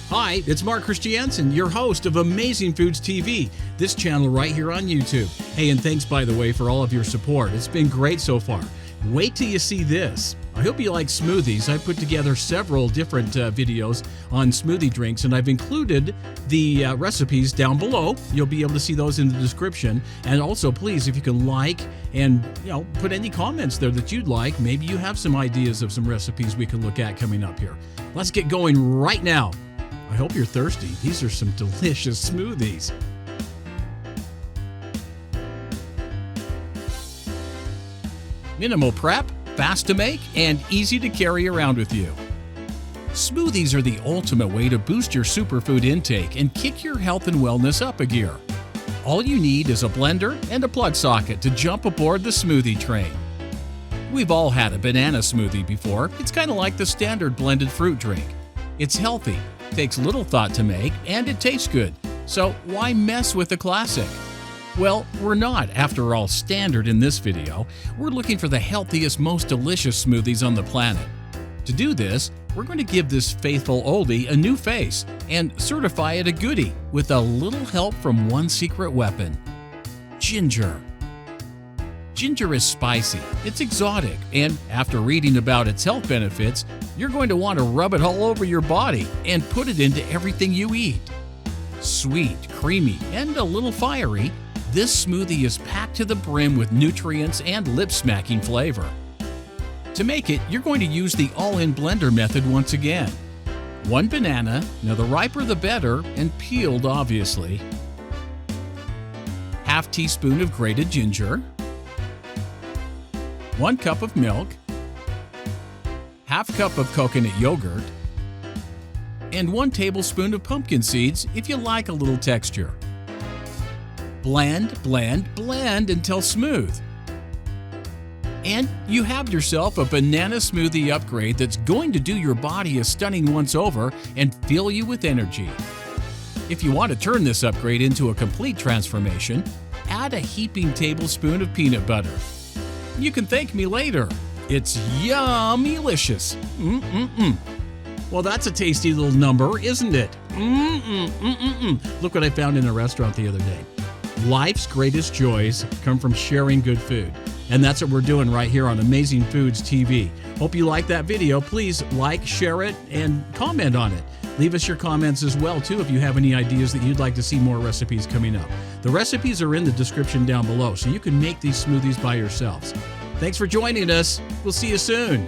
Hi, it's Mark Christiansen, your host of Amazing Foods TV, this channel right here on YouTube. Hey, and thanks, by the way, for all of your support. It's been great so far. Wait till you see this. I hope you like smoothies. I put together several different videos on smoothie drinks, and I've included the recipes down below. You'll be able to see those in the description. And also, please, if you can like and put any comments there that you'd like. Maybe you have some ideas of some recipes we can look at coming up here. Let's get going right now. I hope you're thirsty. These are some delicious smoothies. Minimal prep, fast to make, and easy to carry around with you. Smoothies are the ultimate way to boost your superfood intake and kick your health and wellness up a gear. All you need is a blender and a plug socket to jump aboard the smoothie train. We've all had a banana smoothie before. It's kind of like the standard blended fruit drink. It's healthy, takes little thought to make, and it tastes good. So why mess with the classic? Well, we're not, after all, standard in this video. We're looking for the healthiest, most delicious smoothies on the planet. To do this, we're going to give this faithful oldie a new face and certify it a goodie with a little help from one secret weapon: ginger. Ginger is spicy, it's exotic, and after reading about its health benefits, you're going to want to rub it all over your body and put it into everything you eat. Sweet, creamy, and a little fiery, this smoothie is packed to the brim with nutrients and lip-smacking flavor. To make it, you're going to use the all-in blender method once again. 1 banana, now the riper the better, and peeled obviously. Half teaspoon of grated ginger. 1 cup of milk. Half cup of coconut yogurt. And 1 tablespoon of pumpkin seeds if you like a little texture. Blend, blend, blend until smooth. And you have yourself a banana smoothie upgrade that's going to do your body a stunning once-over and fill you with energy. If you want to turn this upgrade into a complete transformation, add a heaping tablespoon of peanut butter. You can thank me later. It's yummy-licious. Well, that's a tasty little number, isn't it? Look what I found in a restaurant the other day. Life's greatest joys come from sharing good food. And that's what we're doing right here on Amazing Foods TV. Hope you like that video. Please like, share it, and comment on it. Leave us your comments as well, too, if you have any ideas that you'd like to see more recipes coming up. The recipes are in the description down below, so you can make these smoothies by yourselves. Thanks for joining us. We'll see you soon.